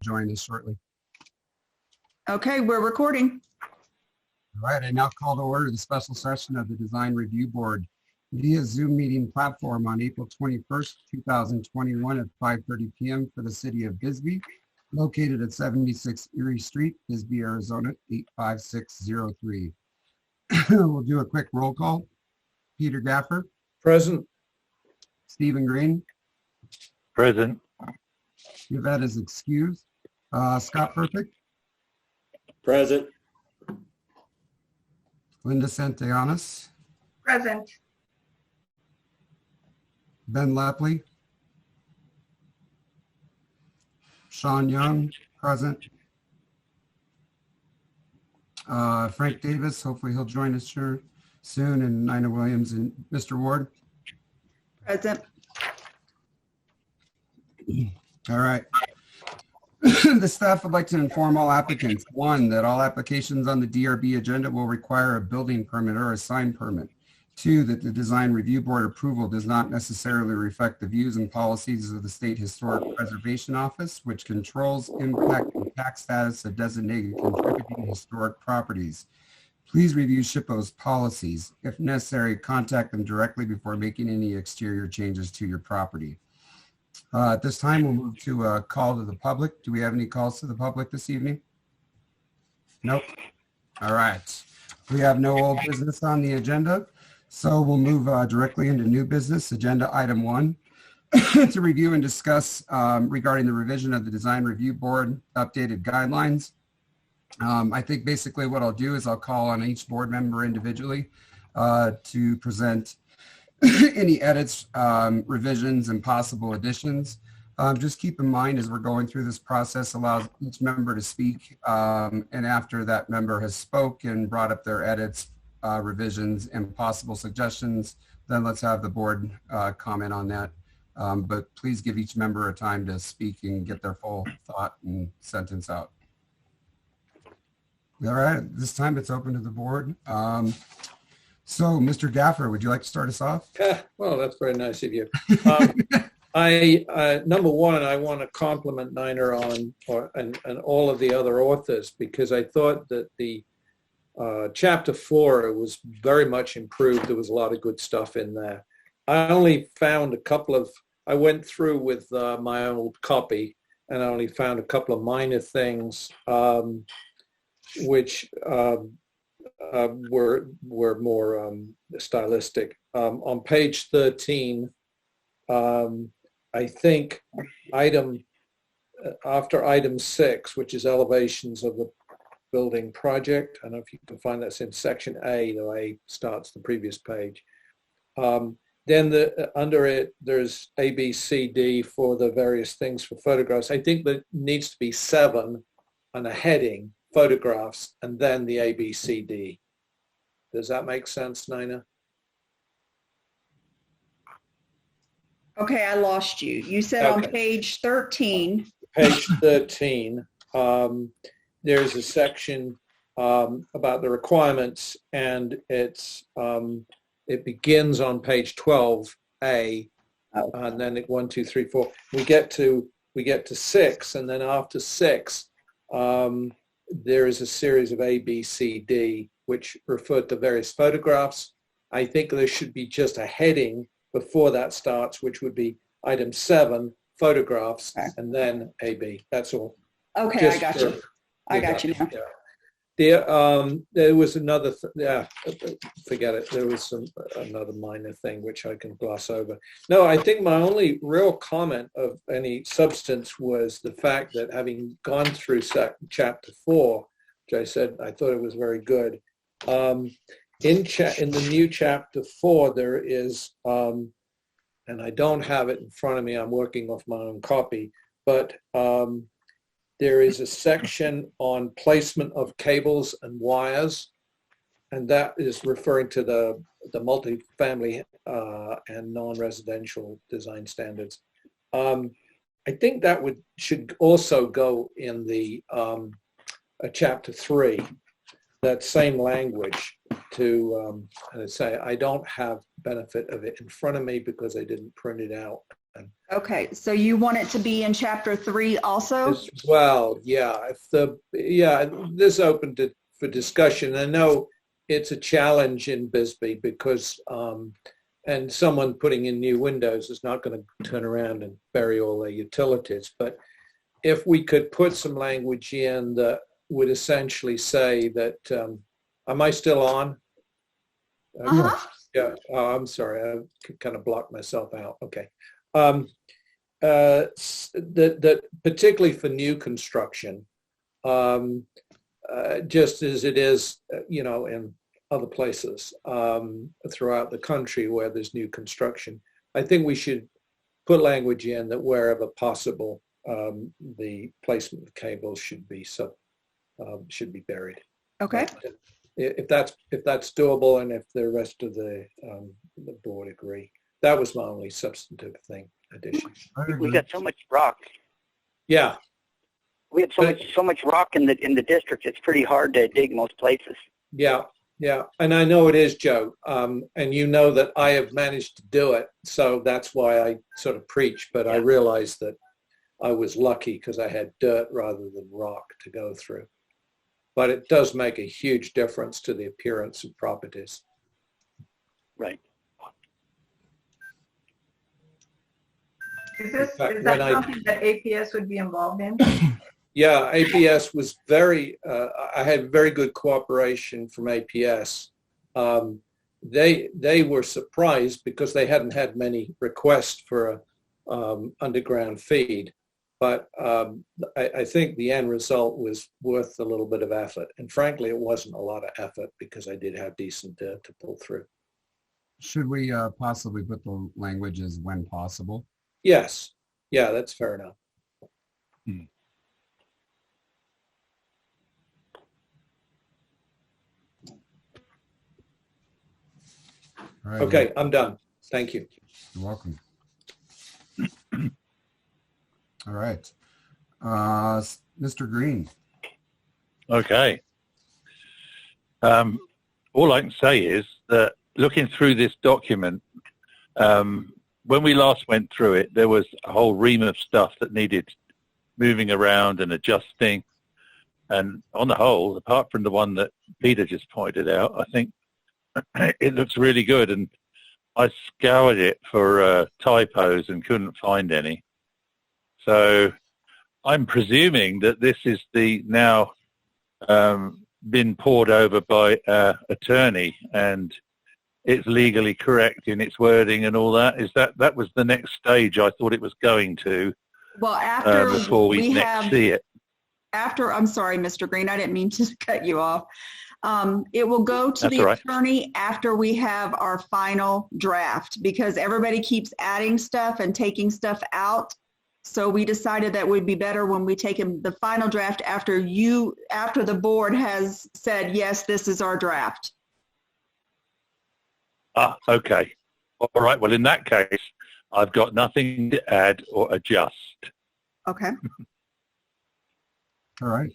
join us shortly. Okay, we're recording. All right, I now call to order the special session of the Design Review Board via Zoom meeting platform on April 21st, 2021 at 5:30 p.m. for the city of Bisbee, located at 76 Erie Street, Bisbee, Arizona, 85603. We'll do a quick roll call. Peter Gaffer. Present. Stephen Green. Present. Yvette is excused. Scott Perfect. Present. Linda Santianas. Present. Ben Lepley. Sean Young, present. Frank Davis, hopefully he'll join us soon, and Nina Williams and Mr. Ward. Present. All right. The staff would like to inform all applicants, one, that all applications on the DRB agenda will require a building permit or a sign permit. Two, that the Design Review Board approval does not necessarily reflect the views and policies of the State Historic Preservation Office, which controls, impact, and tax status of designated contributing historic properties. Please review SHPO's policies. If necessary, contact them directly before making any exterior changes to your property. At this time, we'll move to a call to the public. Do we have any calls to the public this evening? Nope. All right. We have no old business on the agenda, so we'll move directly into new business. Agenda item 1, to review and discuss regarding the revision of the Design Review Board updated guidelines. I think basically what I'll do is I'll call on each board member individually to present any edits, revisions, and possible additions. Just keep in mind as we're going through this process, allows each member to speak, and after that member has spoken, brought up their edits, revisions, and possible suggestions, then let's have the board comment on that. But please give each member a time to speak and get their full thought and sentence out. All right, this time it's open to the board. So, Mr. Gaffer, would you like to start us off? Well, that's very nice of you. Number one, I want to compliment Niner on and all of the other authors, because I thought that the chapter 4 was very much improved. There was a lot of good stuff in there. I only found a couple of, I went through with my old copy, and I only found a couple of minor things which were more stylistic. On page 13, I think after item 6, which is elevations of the building project, I don't know if you can find that's in section A, the A starts the previous page. Then under it, there's A, B, C, D for the various things for photographs. I think that needs to be 7 and a heading, photographs, and then the A, B, C, D. Does that make sense, Nina? Okay, I lost you. You said on page 13. Page 13, there's a section about the requirements, and it begins on page 12A, and then 1, 2, 3, 4. We get to 6, and then after 6, there is a series of A, B, C, D, which refer to various photographs. I think there should be just a heading before that starts, which would be item 7, photographs, and then A, B. That's all. Okay, Just I got you. I got you now. There was another, forget it. There was another minor thing which I can gloss over. No, I think my only real comment of any substance was the fact that having gone through chapter 4, which I said I thought it was very good. In the new chapter 4, there is, and I don't have it in front of me, I'm working off my own copy, but there is a section on placement of cables and wires, and that is referring to the multifamily and non-residential design standards. I think that should also go in the chapter 3, that same language to say, I don't have benefit of it in front of me because I didn't print it out Okay, so you want it to be in chapter 3 also? As well, yeah. This opened it for discussion. I know it's a challenge in Bisbee because, and someone putting in new windows is not going to turn around and bury all their utilities. But if we could put some language in that would essentially say that, am I still on? Yeah. Oh, I'm sorry. I kind of blocked myself out. Okay. That particularly for new construction, just as it is, in other places throughout the country where there's new construction, I think we should put language in that wherever possible, the placement of cables should be buried. Okay. If that's doable, and if the rest of the board agree, that was my only substantive thing. Addition. We got so much rock. Yeah. We have so much rock in the district. It's pretty hard to dig most places. Yeah, and I know it is, Joe. And you know that I have managed to do it, so that's why I sort of preach. But I realized that I was lucky because I had dirt rather than rock to go through. But it does make a huge difference to the appearance of properties. Right. Is that something that APS would be involved in? Yeah, APS was I had very good cooperation from APS. They were surprised because they hadn't had many requests for a underground feed. But I think the end result was worth a little bit of effort. And frankly, it wasn't a lot of effort because I did have decent dirt to pull through. Should we possibly put the language as when possible? Yes. Yeah, that's fair enough. All right, Okay, I'm done. Thank you. You're welcome. All right. Mr. Green. Okay. All I can say is that looking through this document, when we last went through it, there was a whole ream of stuff that needed moving around and adjusting. And on the whole, apart from the one that Peter just pointed out, I think it looks really good. And I scoured it for typos and couldn't find any. So I'm presuming that this is the now been poured over by attorney and it's legally correct in its wording and all that. Is that was the next stage I thought it was going to? Well, after before we next see it. I'm sorry, Mr. Green, I didn't mean to cut you off. It will go to the attorney after we have our final draft because everybody keeps adding stuff and taking stuff out. So we decided that would be better when we take the final draft after the board has said, yes, this is our draft. Okay. All right. Well, in that case, I've got nothing to add or adjust. Okay. All right.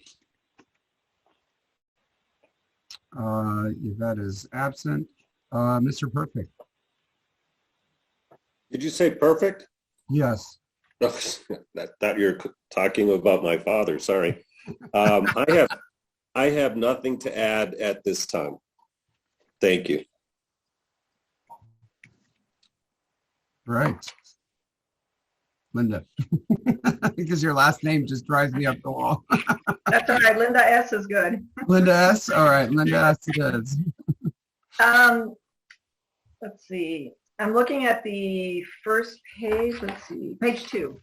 Yvette is absent. Mr. Perfect. Did you say perfect? Yes. I thought you were talking about my father. Sorry. I have nothing to add at this time. Thank you. Right. Linda. Because your last name just drives me up the wall. That's all right. Linda S. is good. Linda S. All right. Linda S. it is. Let's see. I'm looking at the first page. Let's see. Page 2.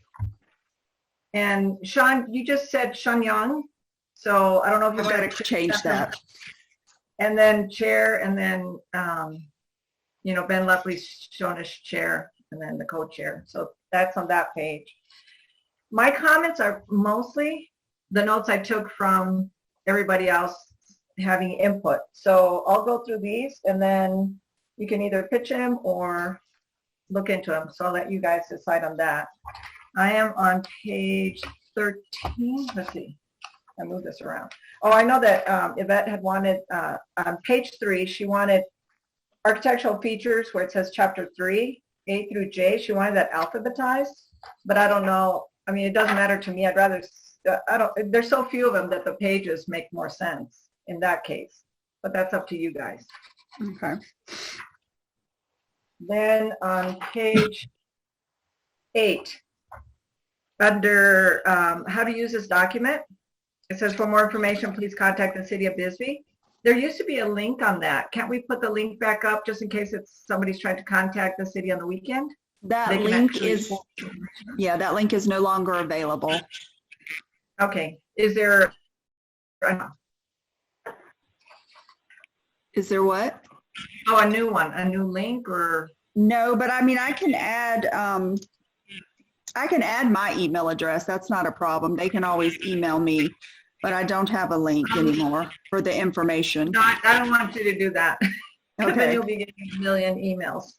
And Sean, you just said Sean Young. So I don't know if you've got to change that. And then chair, and then, Ben Lepley's shown as chair, and then the co-chair. So that's on that page. My comments are mostly the notes I took from everybody else having input. So I'll go through these, and then you can either pitch them or look into them. So I'll let you guys decide on that. I am on page 13. Let's see. I move this around. Oh, I know that Yvette had wanted, on page 3, she wanted architectural features where it says chapter 3. A through J, she wanted that alphabetized, but I don't know. I mean, it doesn't matter to me. I'd rather, there's so few of them that the pages make more sense in that case, but that's up to you guys. Okay. Then on page 8, under how to use this document, it says for more information, please contact the city of Bisbee. There used to be a link on that. Can't we put the link back up just in case it's somebody's trying to contact the city on the weekend? That link is, yeah, that link is no longer available. Okay. Is there what? Oh, a new one, a new link or? No, but I mean, I can add my email address. That's not a problem. They can always email me, but I don't have a link anymore for the information. No, I don't want you to do that. Okay. Then you'll be getting a million emails.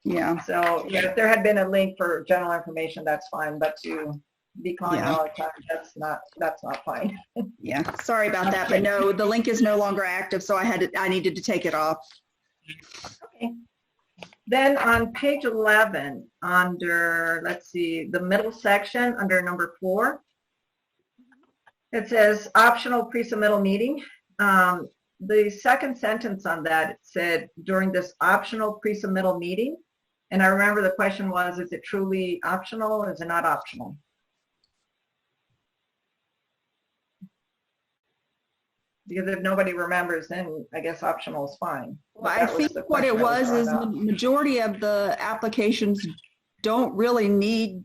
Yeah. So yeah, if there had been a link for general information, that's fine. But to be calling all the time, that's not fine. Yeah. Sorry about that, but no, the link is no longer active, so I needed to take it off. Okay. Then on page 11, under, let's see, the middle section, under number 4, it says optional pre-submittal meeting. The second sentence on that, it said during this optional pre-submittal meeting. And I remember the question was, is it truly optional or is it not optional? Because if nobody remembers, then I guess optional is fine. Well, I think what it was is the majority of the applications don't really need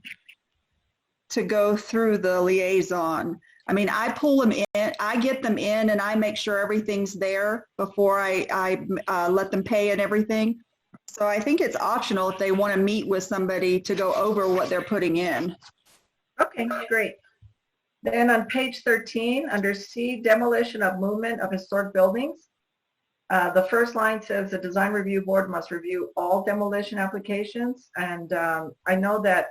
to go through the liaison. I mean, I pull them in, I get them in, and I make sure everything's there before I let them pay and everything. So I think it's optional if they want to meet with somebody to go over what they're putting in. Okay, great. Then on page 13, under C, demolition of movement of historic buildings, the first line says the design review board must review all demolition applications. And I know that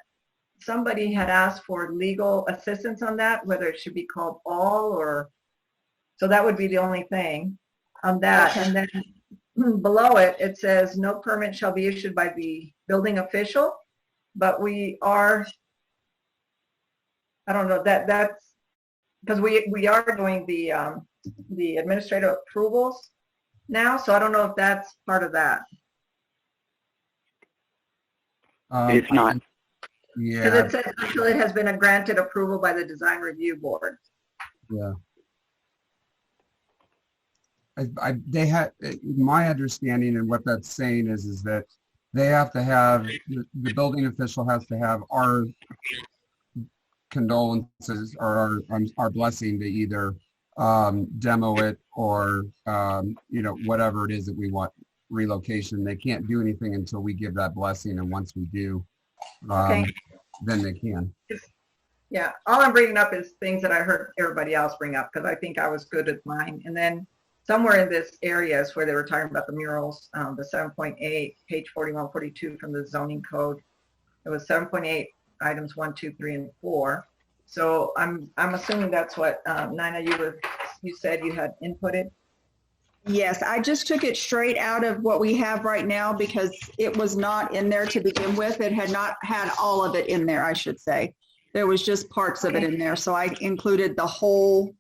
somebody had asked for legal assistance on that, whether it should be called all or, so that would be the only thing on that. And then below it, it says no permit shall be issued by the building official, but we are, I don't know, that's because we are doing the administrative approvals now, so I don't know if that's part of that. It's not. Yeah. Because it says until it has been granted approval by the design review board. Yeah. They had, my understanding and what that's saying is that they have to have, the building official has to have our condolences or our blessing to either demo it or, whatever it is that we want relocation. They can't do anything until we give that blessing. And once we do, then they can. Yeah, all I'm bringing up is things that I heard everybody else bring up because I think I was good at mine. And then somewhere in this area is where they were talking about the murals, the 7.8, page 41, 42 from the zoning code. It was 7.8 items 1, 2, 3, and 4. So I'm assuming that's what Nina, you said you had inputted. Yes, I just took it straight out of what we have right now because it was not in there to begin with. It had not had all of it in there, I should say. There was just parts of it in there. So I included the whole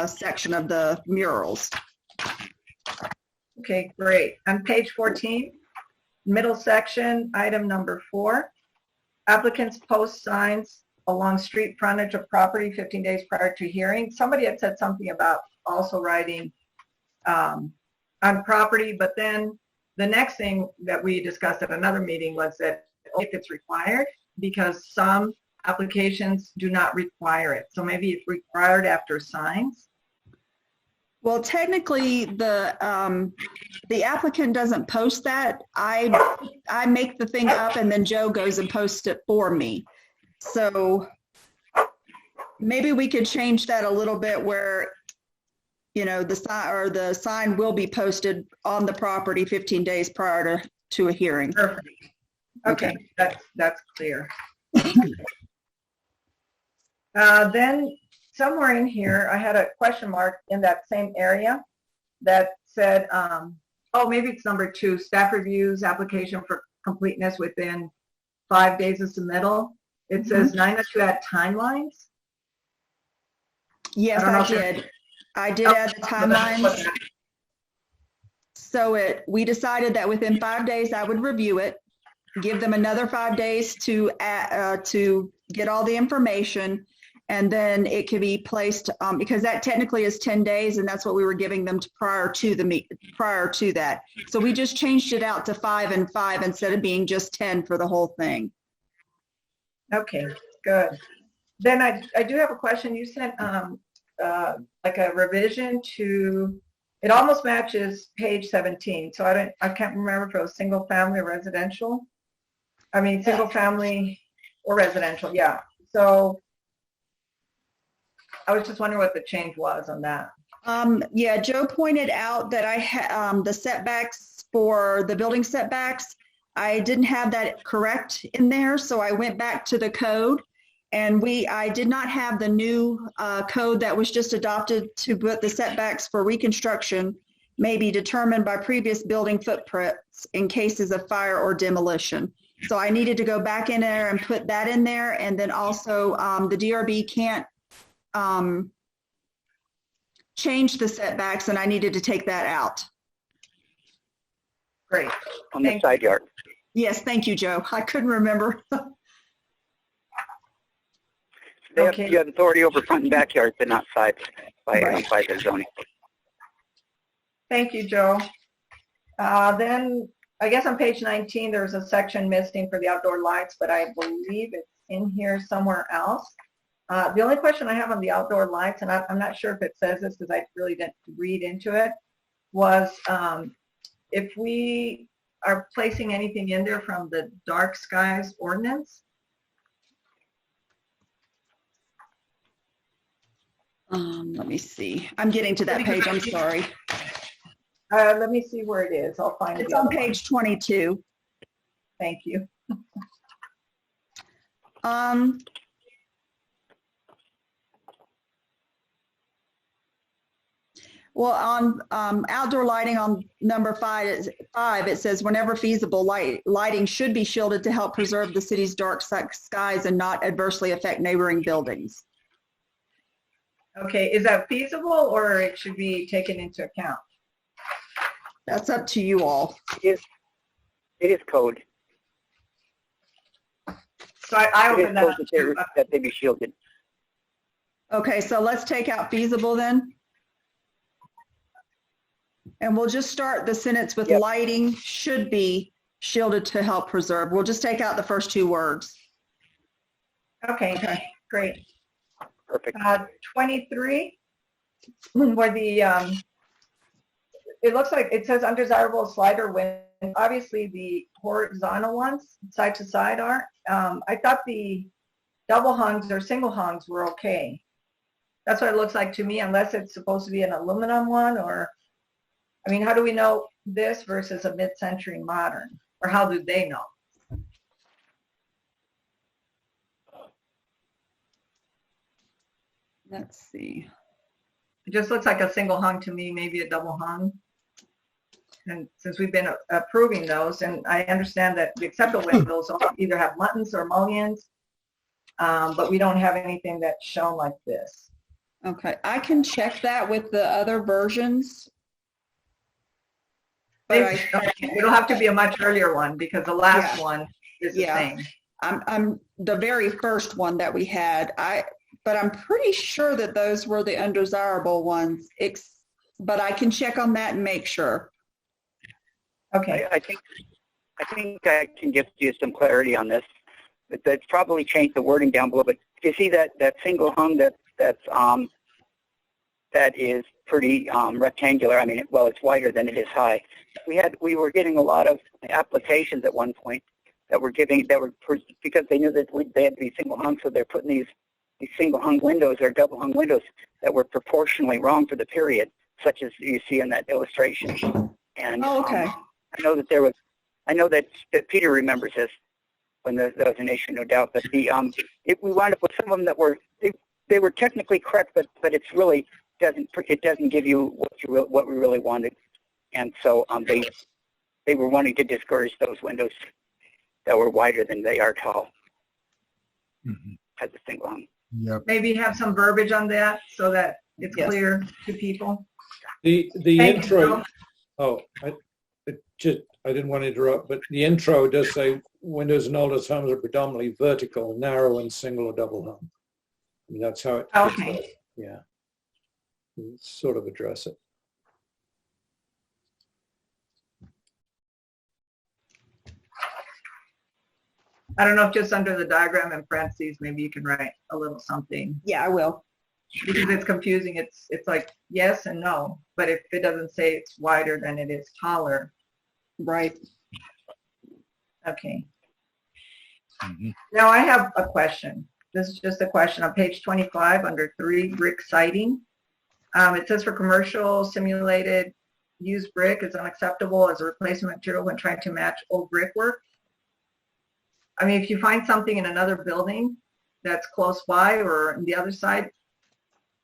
section of the murals. Okay, great. On page 14, middle section, item number 4, applicants post signs along street frontage of property 15 days prior to hearing. Somebody had said something about also writing on property, but then the next thing that we discussed at another meeting was that if it's required, because some applications do not require it. So maybe it's required after signs. Well, technically, the applicant doesn't post that. I make the thing up, and then Joe goes and posts it for me. So maybe we could change that a little bit, where the sign will be posted on the property 15 days prior to a hearing. Perfect. Okay, that's clear. Then somewhere in here, I had a question mark in that same area that said, maybe it's number 2, staff reviews application for completeness within 5 days of submittal, it says 9 that you add timelines. Yes, I did. I did add the timelines. So we decided that within 5 days I would review it, give them another 5 days to get all the information, and then it could be placed because that technically is 10 days, and that's what we were giving them prior to that. So we just changed it out to 5 and 5 instead of being just 10 for the whole thing. Okay, good. Then I do have a question. You sent like a revision to, it almost matches page 17. So I can't remember if it was single family or residential. I mean, single family or residential, yeah. So I was just wondering what the change was on that. Yeah, Joe pointed out that I had the setbacks for the building setbacks. I didn't have that correct in there, so I went back to the code, and I did not have the new code that was just adopted to put the setbacks for reconstruction may be determined by previous building footprints in cases of fire or demolition. So I needed to go back in there and put that in there, and then also the DRB can't change the setbacks, and I needed to take that out. Great. On the side yard. Yes, thank you, Joe. I couldn't remember. Okay. You have authority over front and backyard, but not sides by the zoning. Thank you, Joe. Then I guess on page 19, there's a section missing for the outdoor lights, but I believe it's in here somewhere else. The only question I have on the outdoor lights, and I'm not sure if it says this because I really didn't read into it, was if we are placing anything in there from the dark skies ordinance. Let me see. I'm getting to that page. I'm sorry. Let me see where it is. I'll find it. It's on page 22. Thank you. Well, on outdoor lighting on number 5, it says whenever feasible, lighting should be shielded to help preserve the city's dark skies and not adversely affect neighboring buildings. Okay, is that feasible or it should be taken into account? That's up to you all. It is code. So I open that up that they be shielded. Okay, so let's take out feasible then. And we'll just start the sentence with lighting should be shielded to help preserve. We'll just take out the first 2 words. Okay, great. Perfect. 23, where the, it looks like it says undesirable slider window. Obviously the horizontal ones, side to side aren't. I thought the double hungs or single hungs were okay. That's what it looks like to me, unless it's supposed to be an aluminum one or, I mean, how do we know this versus a mid-century modern? Or how do they know? Let's see. It just looks like a single hung to me, maybe a double hung. And since we've been approving those, and I understand that the acceptable windows either have muttons or mullions, but we don't have anything that's shown like this. Okay, I can check that with the other versions. It'll have to be a much earlier one because the last one is the same. I'm the very first one that we had. But I'm pretty sure that those were the undesirable ones. But I can check on that and make sure. Okay. I think I can give you some clarity on this. But that's probably changed the wording down below. But you see that single hung that is pretty rectangular. I mean, well, it's wider than it is high. We were getting a lot of applications at one point that were because they knew that they had to be single hung, so they're putting these single hung windows or double hung windows that were proportionally wrong for the period, such as you see in that illustration. And okay. I know that Peter remembers this when there was an issue, no doubt. But we wound up with some of them that were they were technically correct, but it's really doesn't give you what we really wanted, and so they were wanting to discourage those windows. that were wider than they are tall Mhm. as a single hung. Yep. Maybe have some verbiage on that so that it's Yes. clear to people. The Thank you, intro, Bill. I didn't want to interrupt, but the intro does say windows in oldest homes are predominantly vertical, narrow, and single or double hung. I mean, that's how it. Okay. Yeah. Sort of address it. I don't know if just under the diagram in parentheses, maybe you can write a little something. Yeah, I will. Because it's confusing. It's like yes and no. But if it doesn't say it's wider than it is taller. Right. Okay. Mhm. Now I have a question. This is just a question on page 25 under 3 brick siding. It says for commercial simulated used brick is unacceptable as a replacement material when trying to match old brickwork. I mean, if you find something in another building that's close by or on the other side,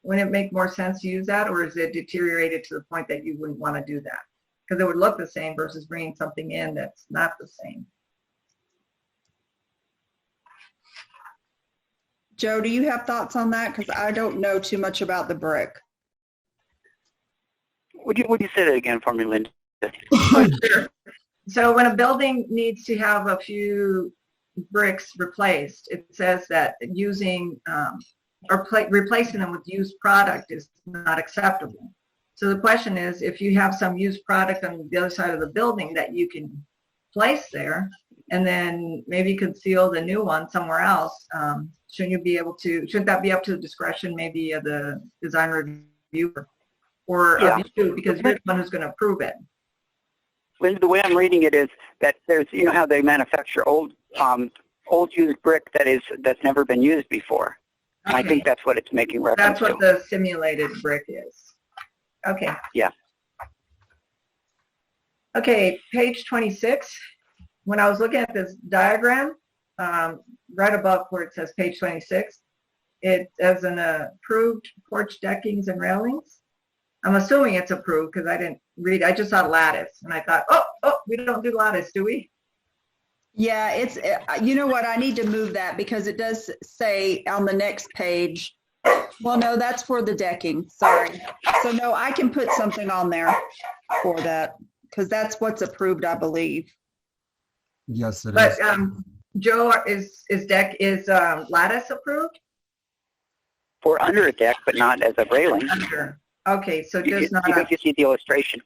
wouldn't it make more sense to use that, or is it deteriorated to the point that you wouldn't want to do that? Because it would look the same versus bringing something in that's not the same. Joe, do you have thoughts on that? Because I don't know too much about the brick. Would you say that again for me, Linda? Sure. So when a building needs to have a few bricks replaced, it says that using or replacing them with used product is not acceptable. So the question is, if you have some used product on the other side of the building that you can place there, and then maybe conceal the new one somewhere else, shouldn't you be able to? Shouldn't that be up to the discretion, maybe of the design reviewer, or of you, because you're the one who's going to approve it? Linda, the way I'm reading it is that there's, you know how they manufacture old used brick that's never been used before. Okay. I think that's what it's making reference to. That's what the simulated brick is. Okay. Yeah. Okay, page 26. When I was looking at this diagram, right above where it says page 26, it has an approved porch deckings and railings. I'm assuming it's approved because I didn't read. I just saw lattice, and I thought, oh, we don't do lattice, do we? Yeah, it's, you know what, I need to move that because it does say on the next page, well, no, that's for the decking, sorry. So no, I can put something on there for that because that's what's approved, I believe. Yes, it is. But Joe, is lattice approved? For under a deck, but not as a railing. Under. Okay, so just not. You see the illustration.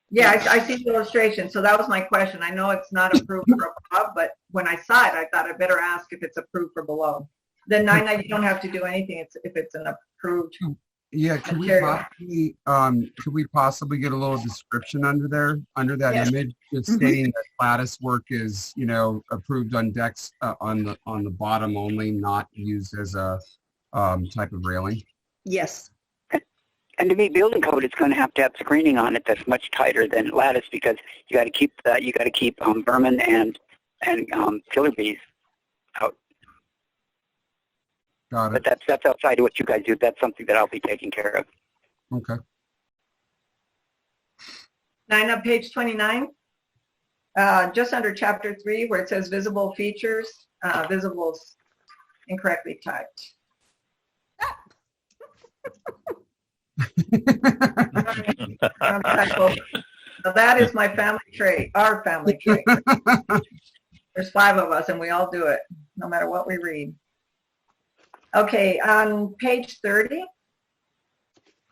Yeah, I see the illustration. So that was my question. I know it's not approved for above, but when I saw it, I thought I better ask if it's approved for below. Then Nina, you don't have to do anything if it's an approved. Yeah, could we possibly get a little description under that Yes. image, just stating that lattice work is, approved on decks on the bottom only, not used as a type of railing? Yes. And to meet building code, it's going to have screening on it that's much tighter than lattice because you got to keep vermin and killer bees out. Got it. But that's outside of what you guys do. That's something that I'll be taking care of. Okay. Nina, page 29, just under chapter 3 where it says visible features, visibles incorrectly typed. Now that is my family trait, our family trait. There's 5 of us and we all do it, no matter what we read. Okay, on page 30,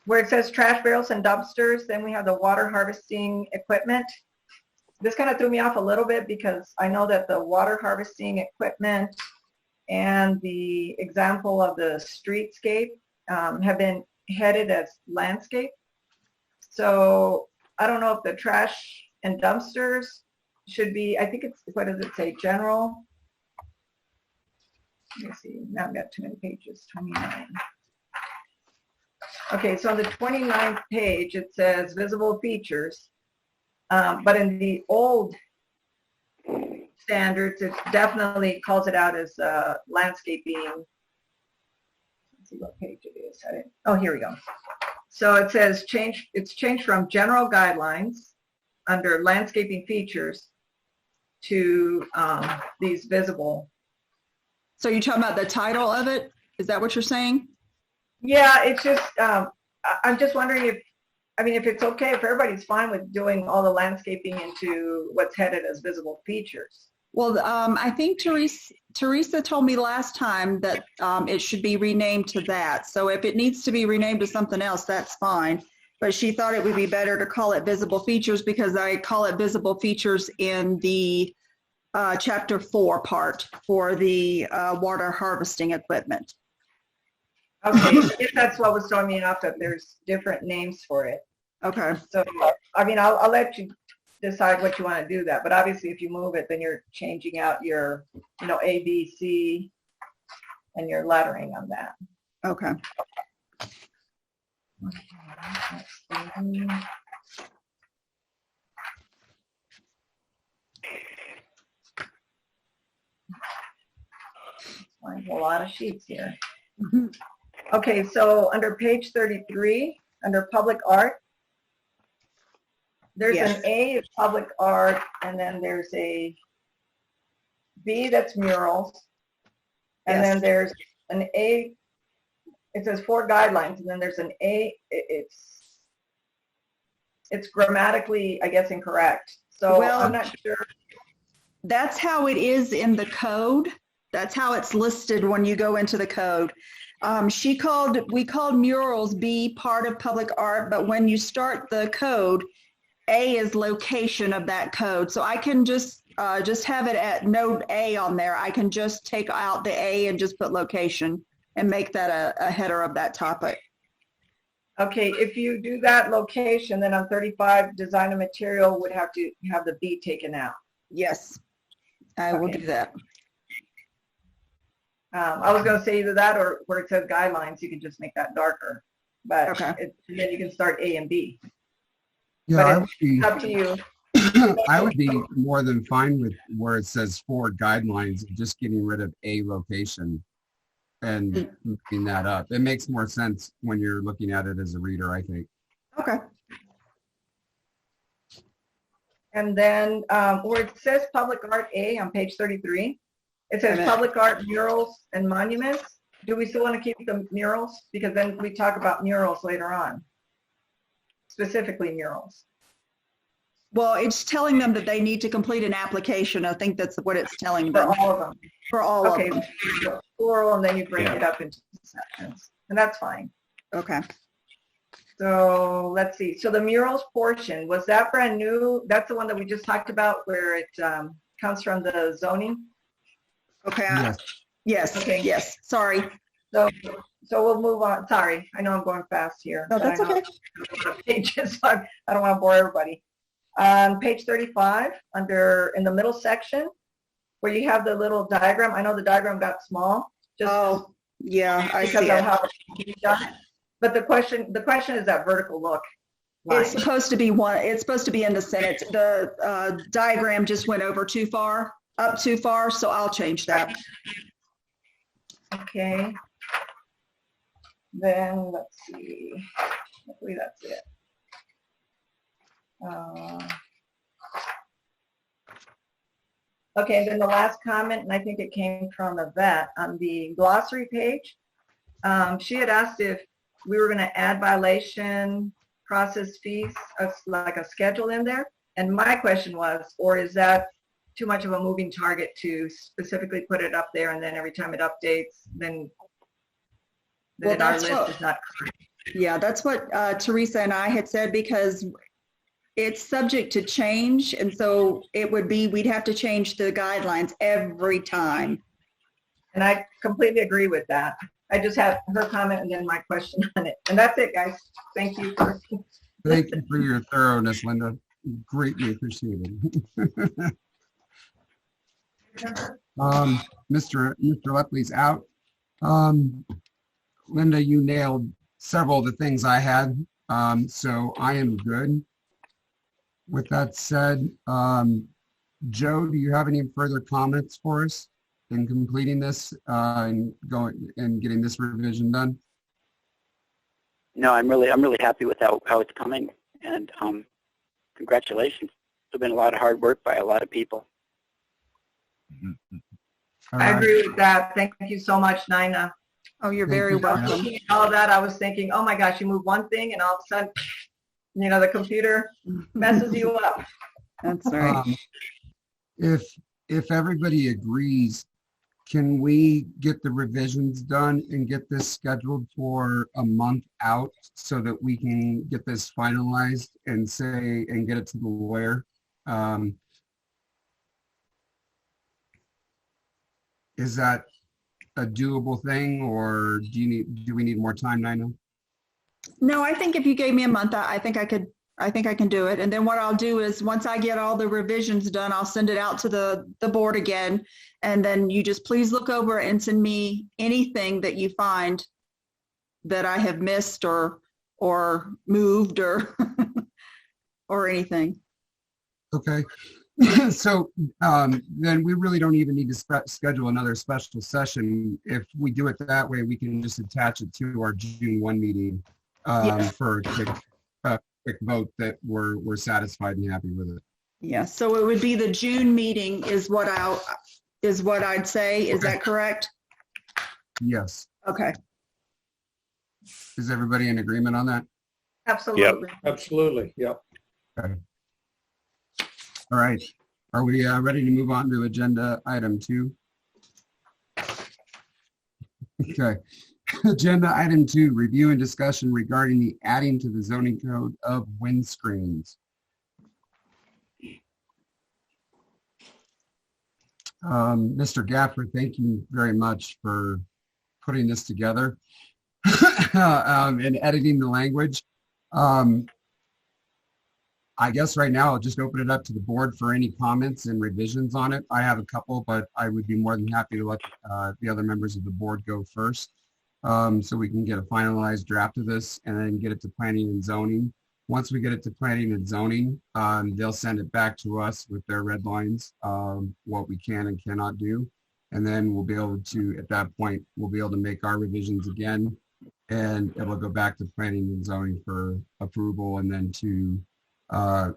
where it says trash barrels and dumpsters, then we have the water harvesting equipment. This kind of threw me off a little bit because I know that the water harvesting equipment and the example of the streetscape have been headed as landscape. So I don't know if the trash and dumpsters should be, I think it's, what does it say, general? Let me see, now I've got too many pages, 29. Okay, so on the 29th page, it says visible features, but in the old standards, it definitely calls it out as landscaping. Let's see what page it is. Oh, here we go. So it says it's changed from general guidelines under landscaping features to these visible. So you're talking about the title of it? Is that what you're saying? Yeah, it's just, I'm just wondering if it's okay, if everybody's fine with doing all the landscaping into what's headed as visible features. Well, I think Teresa told me last time that it should be renamed to that. So if it needs to be renamed to something else, that's fine. But she thought it would be better to call it visible features because I call it visible features in the chapter 4 part for the water harvesting equipment. Okay, if that's what was throwing me off, that there's different names for it. Okay. So, I mean, I'll let you decide what you want to do that. But obviously, if you move it, then you're changing out your, A, B, C, and your lettering on that. Okay. Find a lot of sheets here. Okay, so under page 33, under public art, there's Yes. an A of public art, and then there's a B that's murals, and Yes. then there's an A, it says 4 guidelines, and then there's an A, it's grammatically, I guess, incorrect. So Well, I'm not sure. That's how it is in the code. That's how it's listed when you go into the code. We called murals B part of public art, but when you start the code, A is location of that code. So I can just have it at node A on there. I can just take out the A and just put location and make that a header of that topic. Okay, if you do that location, then on 35, design and material would have to have the B taken out. Yes, I will Okay. do that. I was going to say either that or where it says guidelines, you can just make that darker. But Okay. then you can start A and B. Yeah, I But would be, Up to you. I would be more than fine with where it says 4 guidelines, just getting rid of A location and moving that up. It makes more sense when you're looking at it as a reader, I think. Okay. And then where it says public art A on page 33, it says Amen. public art murals and monuments. Do we still want to keep the murals? Because then we talk about murals later on, specifically murals. Well, it's telling them that they need to complete an application. I think that's what it's telling For them. all of them. For all Okay, of them. so plural, and then you break Yeah. it up into sections, and that's fine. Okay. So let's see. So the murals portion, was that brand new? That's the one that we just talked about where it comes from the zoning? Okay. Yes. Yes. Okay. Yes. Sorry. So we'll move on. Sorry, I know I'm going fast here. No, but that's I know okay. Pages, so I don't want to bore everybody. On page 35, in the middle section, where you have the little diagram. I know the diagram got small. Just Oh, yeah, I because see of it. how it's done. But the question is that vertical look. It's line. supposed to be it's supposed to be in the sentence. The diagram just went over too far, up too far, so I'll change that. Okay. Then let's see. Hopefully that's it. Okay, and then the last comment, and I think it came from Yvette on the glossary page. She had asked if we were going to add violation process fees, like a schedule in there. And my question was, or is that too much of a moving target to specifically put it up there, and then every time it updates, then Well, our that's list what- is not correct. Yeah, that's what Teresa and I had said, because it's subject to change. And so we'd have to change the guidelines every time. And I completely agree with that. I just have her comment and then my question on it. And that's it, guys. Thank you. Thank you for your thoroughness, Linda. Greatly appreciated. Mr. Lepley's out. Linda, you nailed several of the things I had, so I am good. With that said, Joe, do you have any further comments for us in completing this and getting this revision done? No, I'm really happy with how it's coming, and congratulations. It's been a lot of hard work by a lot of people. All I right. agree with that. Thank you so much, Nina. Oh, you're Thank very you. welcome. All of that, I was thinking, oh my gosh, you move one thing and all of a sudden, the computer messes you up. That's right. If everybody agrees, can we get the revisions done and get this scheduled for a month out so that we can get this finalized and get it to the lawyer? Is that a doable thing, or do we need more time, Nina? No, I think if you gave me a month, I think I can do it. And then what I'll do is once I get all the revisions done, I'll send it out to the board again. And then you just please look over and send me anything that you find that I have missed or moved or or anything. Okay. So then we really don't even need to schedule another special session. If we do it that way, we can just attach it to our June 1 meeting for a quick vote that we're satisfied and happy with it. Yeah, so it would be the June meeting is what I'd say. Is that correct? Yes. Okay. Is everybody in agreement on that? Absolutely. Absolutely. Yep. Okay. All right. Are we ready to move on to agenda item 2? Okay. Agenda item 2, review and discussion regarding the adding to the zoning code of windscreens. Mr. Gaffer, thank you very much for putting this together and editing the language. I guess right now I'll just open it up to the board for any comments and revisions on it. I have a couple, but I would be more than happy to let the other members of the board go first, so we can get a finalized draft of this and then get it to planning and zoning. Once we get it to planning and zoning, they'll send it back to us with their red lines, what we can and cannot do. And then we'll be able to, at that point, we'll be able to make our revisions again, and it'll go back to planning and zoning for approval, and then to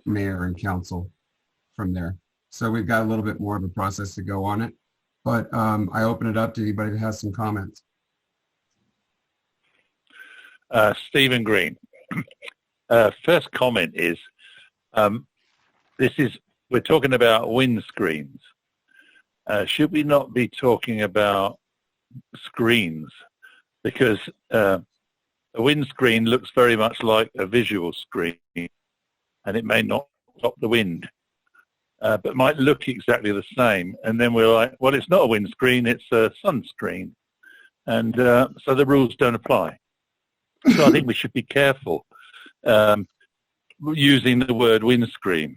mayor and council from there. So we've got a little bit more of a process to go on it, but I open it up to anybody that has some comments. Stephen Green. First comment is, we're talking about windscreens. Should we not be talking about screens? Because a windscreen looks very much like a visual screen, and it may not stop the wind, but might look exactly the same. And then we're like, well, it's not a windscreen, it's a sunscreen. And so the rules don't apply. So I think we should be careful using the word windscreen,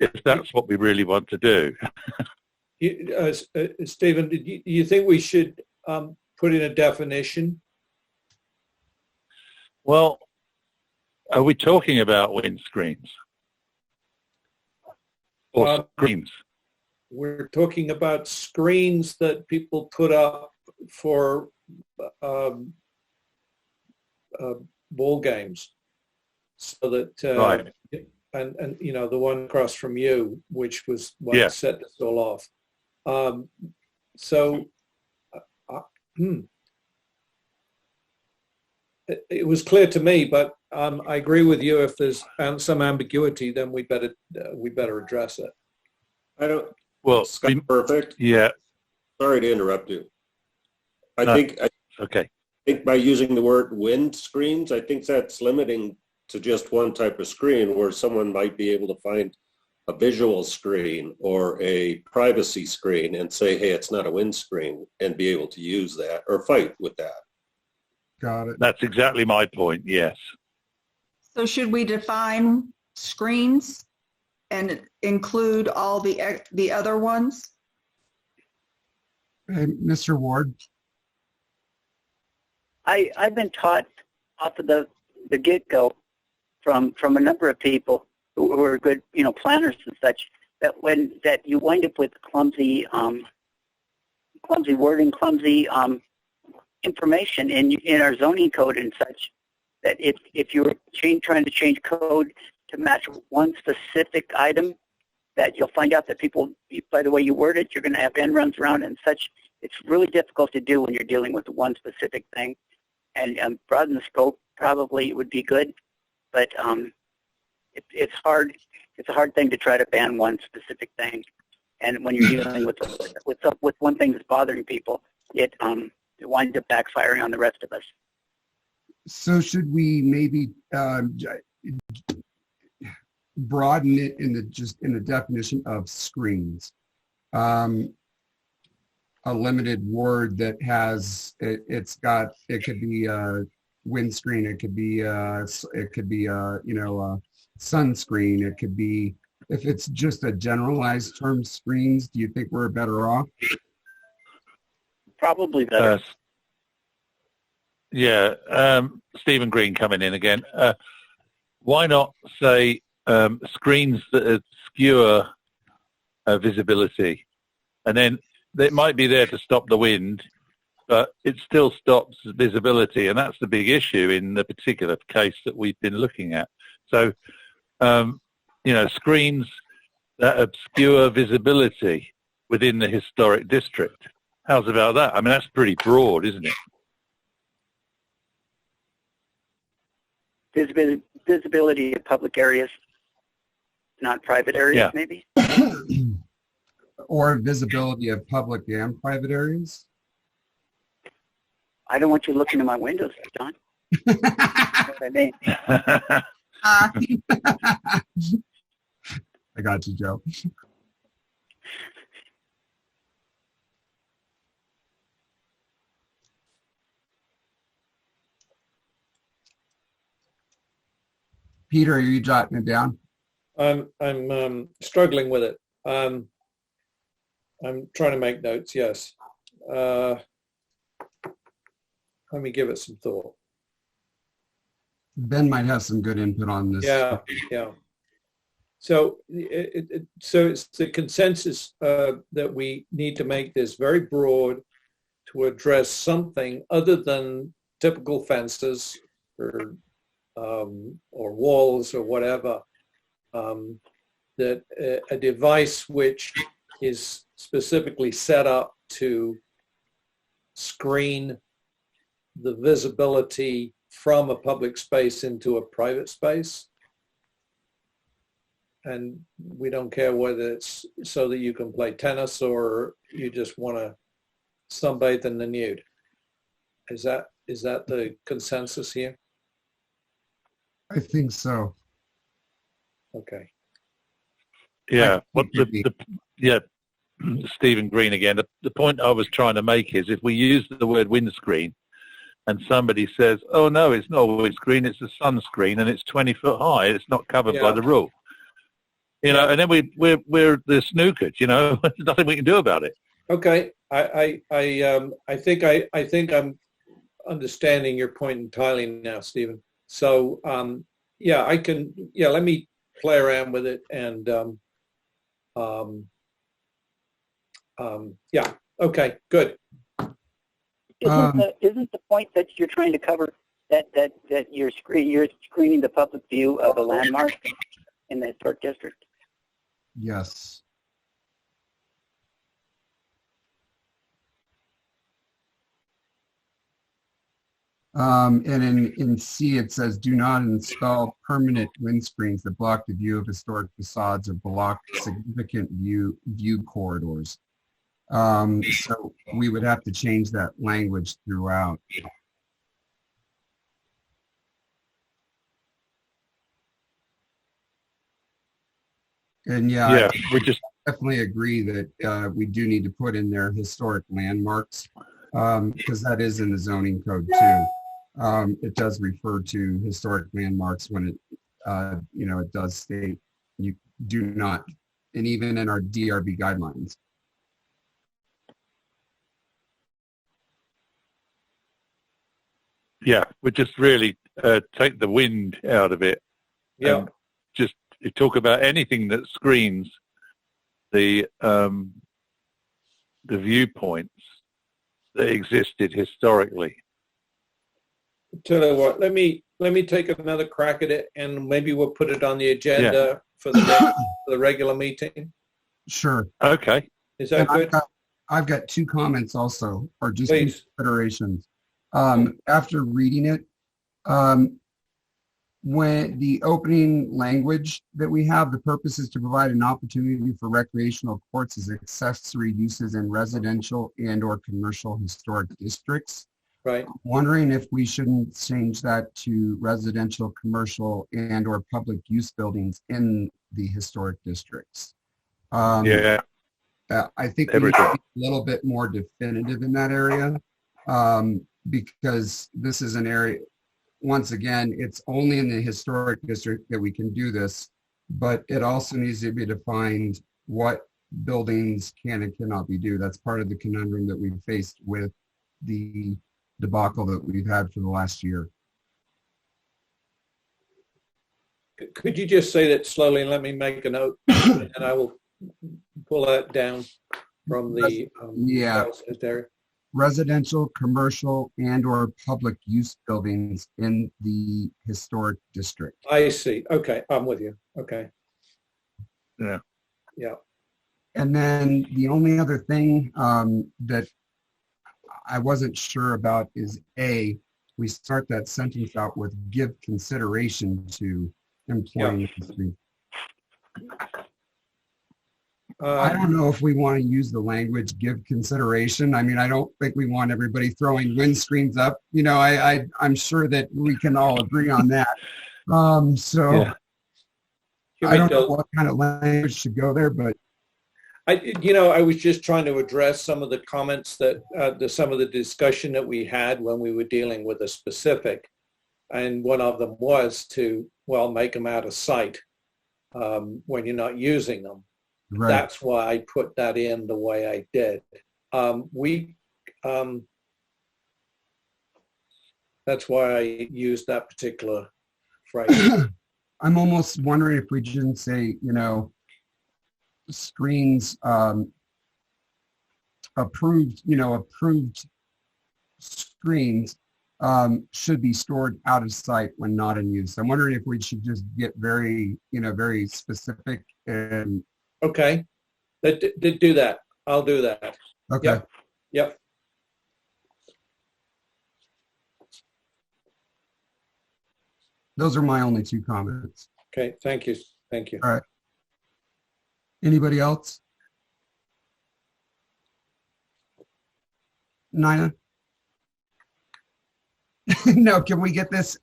if that's what we really want to do. Stephen, do you think we should put in a definition? Well, are we talking about windscreens or screens? We're talking about screens that people put up for ball games, so that right. And the one across from you, which was what set this all off. It was clear to me, but I agree with you. If there's some ambiguity, then we better address it. I don't. Well, perfect. Yeah. Sorry to interrupt you. I think by using the word wind screens, I think that's limiting to just one type of screen, where someone might be able to find a visual screen or a privacy screen and say, hey, it's not a windscreen, and be able to use that or fight with that. Got it. That's exactly my point, yes. So should we define screens and include all the other ones? Hey, Mr. Ward. I've been taught off of the get-go from a number of people who are good, planners and such, that you wind up with clumsy wording, clumsy information in our zoning code and such, that if you're trying to change code to match one specific item, that you'll find out that people, by the way you word it, you're going to have end runs around and such. It's really difficult to do when you're dealing with one specific thing. And broaden the scope probably would be good, but it's hard. It's a hard thing to try to ban one specific thing. And when you're dealing with one thing that's bothering people, it winds up backfiring on the rest of us. So should we maybe broaden it in the definition of screens? A limited word that has it could be a windscreen, it could be sunscreen, it could be, if it's just a generalized term, screens. Do you think we're better off? Probably better. Stephen Green coming in again. Why not say screens that obscure visibility, and then it might be there to stop the wind, but it still stops visibility, and that's the big issue in the particular case that we've been looking at. So, screens that obscure visibility within the historic district. How's about that? I mean, that's pretty broad, isn't it? Visibility of public areas, not private areas, maybe? Or visibility of public and private areas? I don't want you looking in my windows, John. That's what I mean. I got you, Joe. Peter, are you jotting it down? I'm struggling with it. I'm trying to make notes. Yes. Let me give it some thought. Ben might have some good input on this. Yeah. So, so it's the consensus that we need to make this very broad to address something other than typical fences or walls or whatever. That a device which is specifically set up to screen the visibility from a public space into a private space. And we don't care whether it's so that you can play tennis or you just want to sunbathe in the nude. Is that the consensus here? I think so. Okay. Yeah. Stephen Green again. The point I was trying to make is if we use the word windscreen and somebody says, oh no, it's not a windscreen, it's a sunscreen and it's 20 foot high, it's not covered by the rule. And then we're the snookered, there's nothing we can do about it. Okay. I think I'm understanding your point entirely now, Stephen. So let me play around with it and okay, good. Isn't the point that you're trying to cover that you're screening the public view of a landmark in the historic district? Yes. And in C, it says, do not install permanent windscreens that block the view of historic facades or block significant view corridors. So we would have to change that language throughout. And we just definitely agree that we do need to put in there historic landmarks, because that is in the zoning code too. It does refer to historic landmarks when it, it does state you do not, and even in our DRB guidelines. Yeah, we just really take the wind out of it. Yeah. Just talk about anything that screens the viewpoints that existed historically. Tell you what, let me take another crack at it, and maybe we'll put it on the agenda for the regular meeting? Sure. Okay. Is that good? I've got two comments also, or just Please. considerations. After reading it, when the opening language that we have, the purpose is to provide an opportunity for recreational courts as accessory uses in residential and or commercial historic districts. Right. I'm wondering if we shouldn't change that to residential, commercial, and or public use buildings in the historic districts. Yeah. I think we need to be a little bit more definitive in that area, because this is an area, once again, it's only in the historic district that we can do this, but it also needs to be defined what buildings can and cannot be do. That's part of the conundrum that we've faced with the debacle that we've had for the last year. Could you just say that slowly and let me make a note, and I will pull that down from the there. Residential, commercial, and or public use buildings in the historic district. I see. Okay, I'm with you. Okay. Yeah. Yeah. And then the only other thing that I wasn't sure about is we start that sentence out with give consideration to employing industry. I don't know if we want to use the language give consideration. I mean, I don't think we want everybody throwing windscreens up. You know, I'm sure that we can all agree on that. I don't know what kind of language should go there, but I was just trying to address some of the comments that some of the discussion that we had when we were dealing with a specific, and one of them was to, well, make them out of sight when you're not using them. Right. That's why I put that in the way I did. That's why I used that particular phrase. I'm almost wondering if we shouldn't say, screens approved screens should be stored out of sight when not in use. I'm wondering if we should just get very specific and. Okay, do that. I'll do that. Okay. Yep. Those are my only two comments. Okay, thank you. Thank you. All right. Anybody else? Nina? No, can we get this?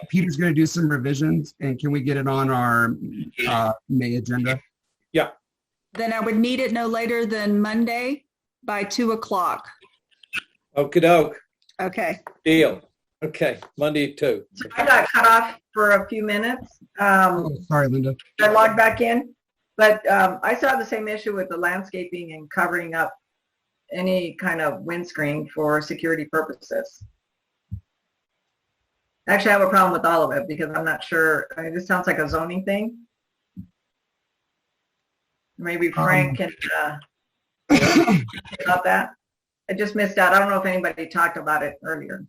Peter's going to do some revisions, and can we get it on our May agenda? Yeah. Then I would need it no later than Monday by 2:00. Okie doke. Okay. Deal. Okay, Monday 2. I got cut off for a few minutes. Sorry, Linda. I logged back in, but I still have the same issue with the landscaping and covering up any kind of windscreen for security purposes. Actually, I have a problem with all of it because I'm not sure. I mean, this sounds like a zoning thing. Maybe Frank can about that. I just missed out. I don't know if anybody talked about it earlier.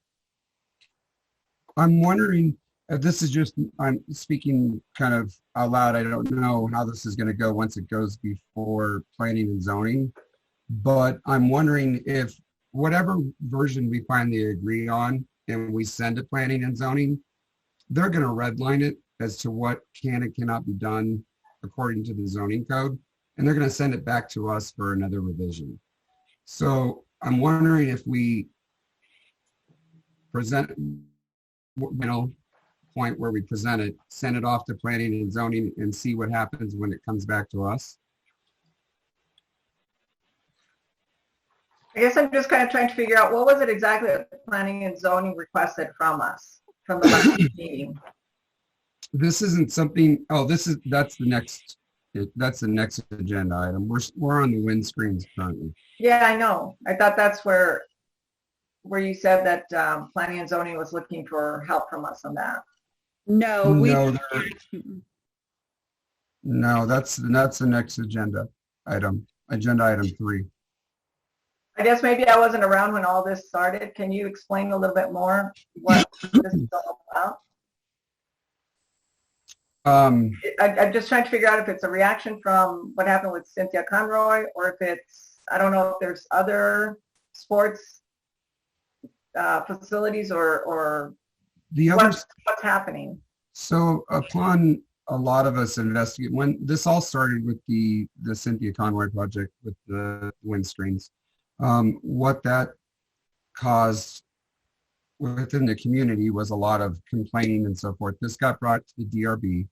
I'm wondering, this is just, I'm speaking kind of out loud. I don't know how this is going to go once it goes before planning and zoning, but I'm wondering if whatever version we finally agree on and we send to planning and zoning, they're going to redline it as to what can and cannot be done according to the zoning code. And they're going to send it back to us for another revision. So I'm wondering if we present, point where we present it, send it off to planning and zoning and see what happens when it comes back to us. I guess I'm just kind of trying to figure out what was it exactly that planning and zoning requested from us from the last meeting. This isn't something, that's the next agenda item. We're on the windscreens currently. Yeah, I know. I thought that's where you said that planning and zoning was looking for help from us on that. No, that's the next agenda item 3. I guess maybe I wasn't around when all this started. Can you explain a little bit more what this is all about? I'm just trying to figure out if it's a reaction from what happened with Cynthia Conroy, or if it's, I don't know if there's other sports facilities or the other, what's happening. So upon a lot of us investigate, when this all started with the Cynthia Conroy project with the windscreens, what that caused within the community was a lot of complaining and so forth. This got brought to the DRB.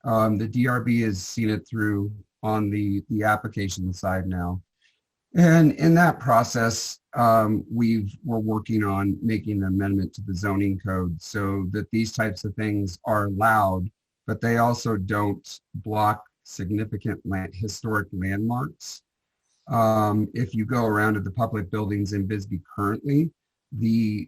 The DRB has seen it through on the application side now. And in that process, we're working on making an amendment to the zoning code so that these types of things are allowed, but they also don't block significant historic landmarks. If you go around to the public buildings in Bisbee currently,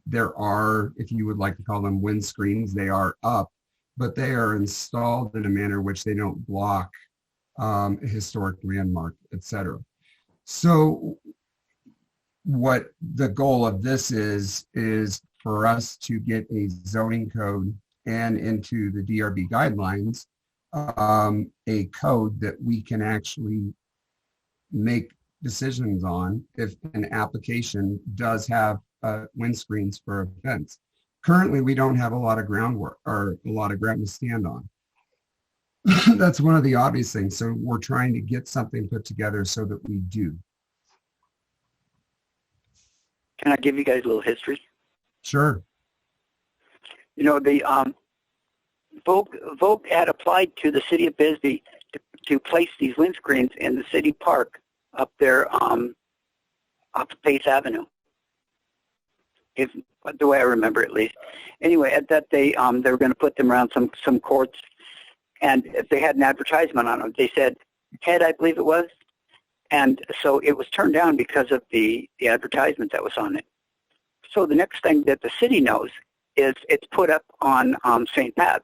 there are, if you would like to call them windscreens, they are up, but they are installed in a manner which they don't block a historic landmark, etc. So what the goal of this is for us to get a zoning code and into the DRB guidelines, a code that we can actually make decisions on if an application does have windscreens for events. Currently, we don't have a lot of groundwork or a lot of ground to stand on. That's one of the obvious things. So we're trying to get something put together so that we do. Can I give you guys a little history? Sure. You know, the Vogue had applied to the city of Bisbee to place these windscreens in the city park up there off Pace Avenue. If the way I remember at least. Anyway, at that they were going to put them around some courts, and they had an advertisement on them. They said Ted, I believe it was, and so it was turned down because of the advertisement that was on it. So the next thing that the city knows is it's put up on St. Pat's,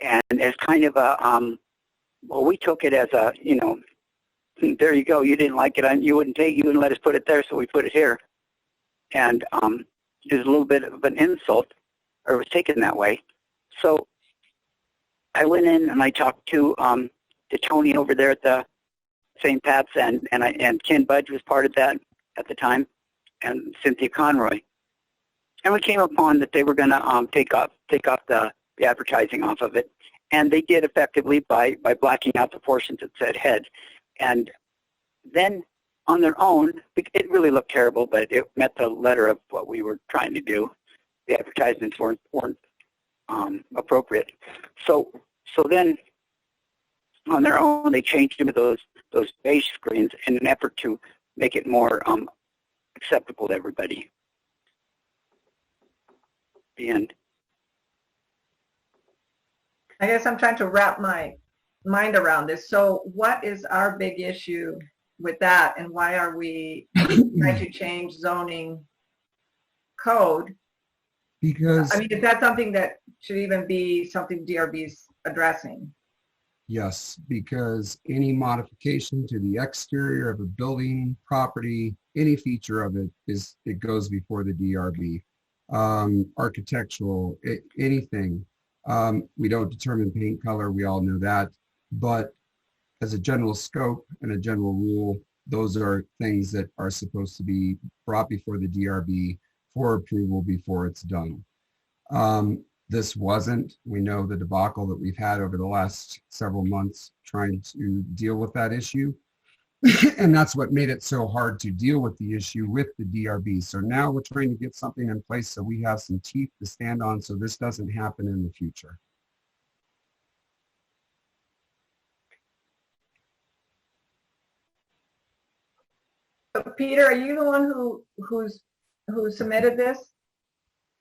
and it's kind of a well, we took it as a, you know, there you go. You didn't like it, you wouldn't let us put it there, so we put it here. And it was a little bit of an insult, or it was taken that way. So I went in and I talked to Tony over there at the St. Pat's, and Ken Budge was part of that at the time, and Cynthia Conroy. And we came upon that they were going to take off the advertising off of it, and they did effectively by blacking out the portions that said head. And then on their own, it really looked terrible, but it met the letter of what we were trying to do. The advertisements weren't appropriate. So then on their own, they changed them to those beige screens in an effort to make it more acceptable to everybody. The end. I guess I'm trying to wrap my mind around this. So what is our big issue with that, and why are we trying to change zoning code? Because I mean, is that something that should even be something DRB's addressing? yes, because any modification to the exterior of a building, property, any feature of it goes before the DRB. Architectural, anything. We don't determine paint color, we all know that, but as a general scope and a general rule, those are things that are supposed to be brought before the DRB for approval before it's done. This wasn't. We know the debacle that we've had over the last several months trying to deal with that issue. And that's what made it so hard to deal with the issue with the DRB. So now we're trying to get something in place so we have some teeth to stand on so this doesn't happen in the future. So Peter, are you the one who submitted this?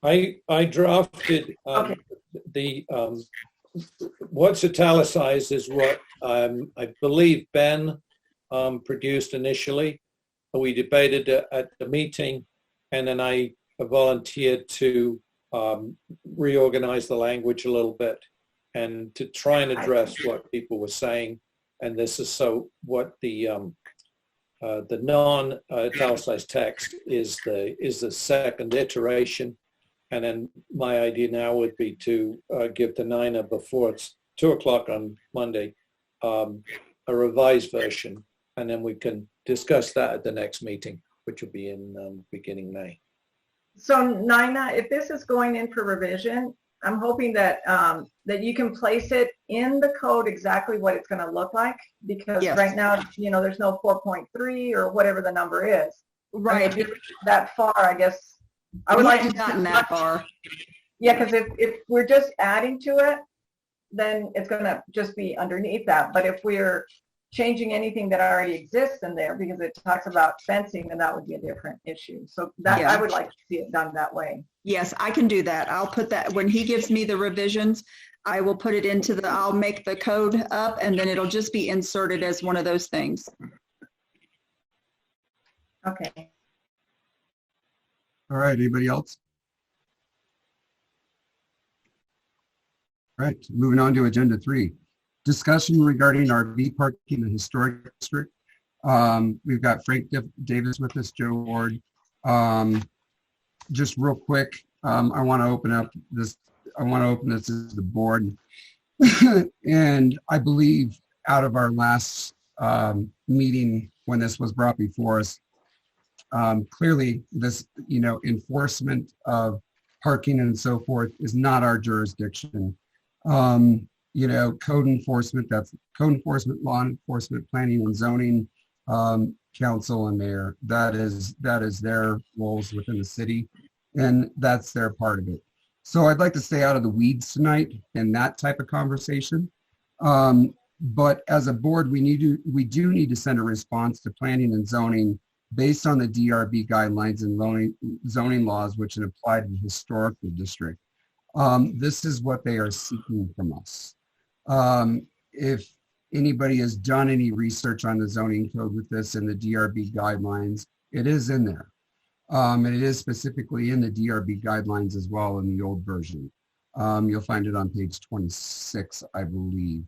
I drafted Okay. the what's italicized is what I believe Ben produced initially. We debated at the meeting, and then I volunteered to reorganize the language a little bit and to try and address what people were saying. And this is so what the non-italicized text is the second iteration. And then my idea now would be to give the Niner before it's 2 o'clock on Monday, a revised version, and then we can discuss that at the next meeting, which will be in beginning May. So Nina, if this is going in for revision, I'm hoping that that you can place it in the code exactly what it's going to look like, because Yes. right now, you know, there's no 4.3 or whatever the number is. Right. I mean, if you're that far, I guess I would like to gotten that far. Yeah, because if we're just adding to it, then it's going to just be underneath that. But if we're changing anything that already exists in there, because it talks about fencing, then that would be a different issue. So that Yeah. I would like to see it done that way. Yes, I can do that. I'll put that, when he gives me the revisions, I will put it into the, I'll make the code up, and then it'll just be inserted as one of those things. Okay. All right, anybody else? All right, moving on to agenda 3. Discussion regarding RV parking in the historic district. We've got Frank Davis with us, Joe Ward. Just real quick, I want to open up this. I want to open this as the board. And I believe out of our last meeting when this was brought before us, clearly this, enforcement of parking and so forth is not our jurisdiction. Code enforcement, that's code enforcement, law enforcement, planning and zoning, council and mayor. That is their roles within the city, and that's their part of it. So I'd like to stay out of the weeds tonight in that type of conversation. But as a board, we do need to send a response to planning and zoning based on the DRB guidelines and zoning laws, which apply to the historical district. This is what they are seeking from us. If anybody has done any research on the zoning code with this and the DRB guidelines, it is in there. And it is specifically in the DRB guidelines as well in the old version. You'll find it on page 26, I believe.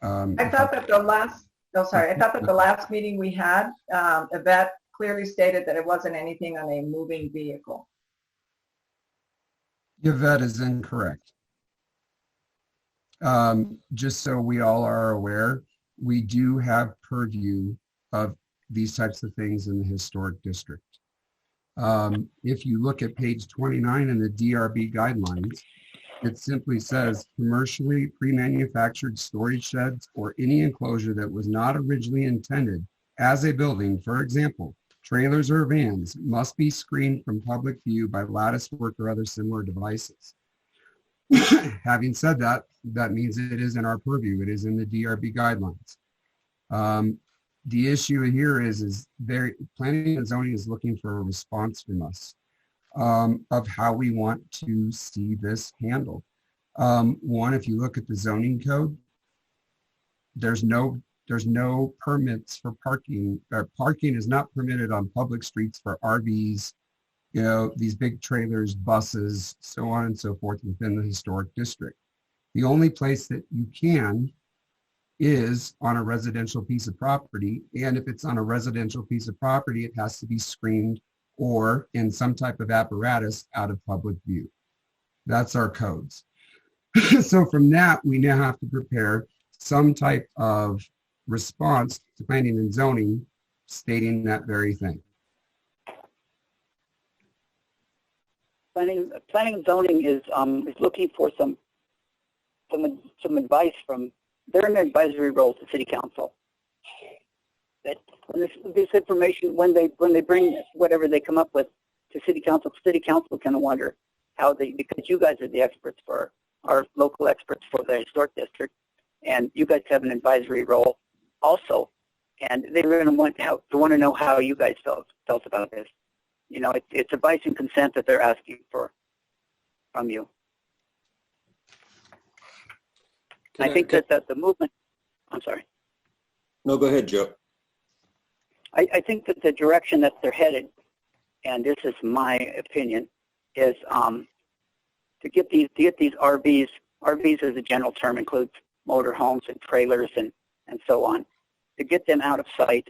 I thought that the last meeting we had, Yvette clearly stated that it wasn't anything on a moving vehicle. Yvette is incorrect. Just so we all are aware, we do have purview of these types of things in the historic district. If you look at page 29 in the DRB guidelines, it simply says commercially pre-manufactured storage sheds or any enclosure that was not originally intended as a building, for example, trailers or vans, must be screened from public view by lattice work or other similar devices. Having said that, that means it is in our purview. It is in the DRB guidelines. The issue here is planning and zoning is looking for a response from us of how we want to see this handled. One, if you look at the zoning code, there's no permits for parking. Parking is not permitted on public streets for RVs, these big trailers, buses, so on and so forth within the historic district. The only place that you can is on a residential piece of property. And if it's on a residential piece of property, it has to be screened or in some type of apparatus out of public view. That's our codes. So from that, we now have to prepare some type of response to planning and zoning stating that very thing. Planning and zoning is looking for some advice from, they're in the advisory role to city council. That when this information, when they bring whatever they come up with to city council kind of wonder how because you guys are the experts for our local experts for the historic district, and you guys have an advisory role also, and they're going to want to know how you guys felt about this. It's advice and consent that they're asking for from you. I think that the movement, I'm sorry. No, go ahead, Joe. I think that the direction that they're headed, and this is my opinion, is to get these RVs as a general term includes motor homes and trailers and so on, to get them out of sight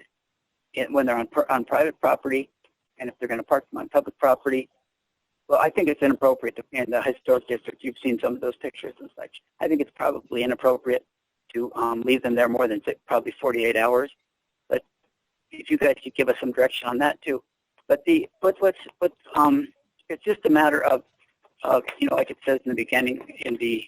when they're on private property, and if they're going to park them on public property, well, I think it's inappropriate in the historic district. You've seen some of those pictures and such. I think it's probably inappropriate to leave them there more than probably 48 hours. But if you guys could give us some direction on that too. But it's just a matter of like it says in the beginning in the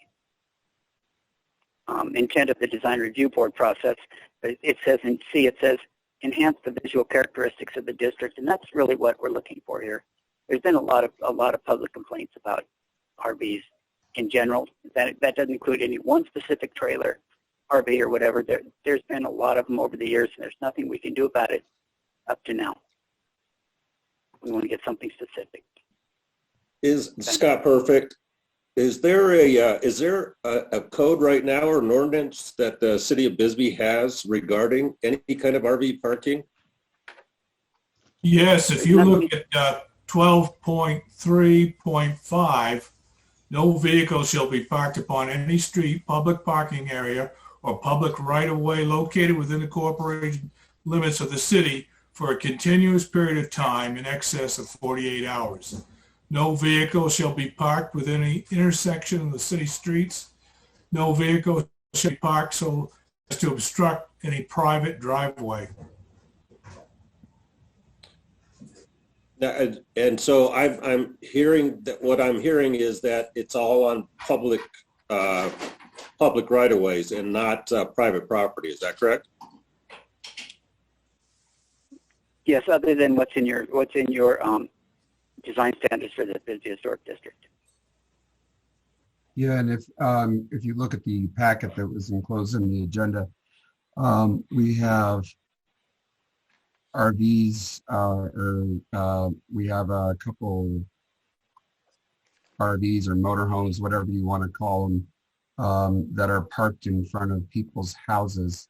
intent of the design review board process. It says in C, it says enhance the visual characteristics of the district, and that's really what we're looking for here. There's been a lot of public complaints about RVs in general. That doesn't include any one specific trailer, RV or whatever. There's been a lot of them over the years, and there's nothing we can do about it up to now. We want to get something specific. Is Scott perfect? Is there a code right now or an ordinance that the city of Bisbee has regarding any kind of RV parking? Yes, if you look at 12.3.5, no vehicle shall be parked upon any street, public parking area, or public right-of-way located within the corporation limits of the city for a continuous period of time in excess of 48 hours. No vehicle shall be parked within any intersection of the city streets. No vehicle shall be parked so as to obstruct any private driveway. Now, and so I'm hearing that what I'm hearing is that it's all on public right-of-ways and not private property. Is that correct? Yes, other than what's in your design standards for the Bisbee Historic District. Yeah, and if you look at the packet that was enclosed in the agenda, we have RVs, we have a couple RVs or motorhomes, whatever you want to call them, that are parked in front of people's houses.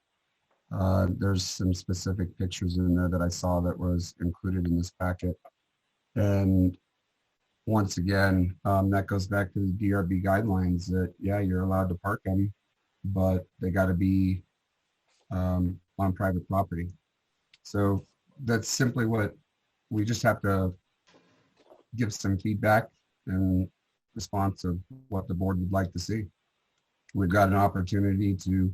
There's some specific pictures in there that I saw that was included in this packet. And once again, that goes back to the Drb guidelines that, yeah, you're allowed to park them, but they got to be on private property. So that's simply what we just have to give some feedback in response of what the board would like to see. We've got an opportunity to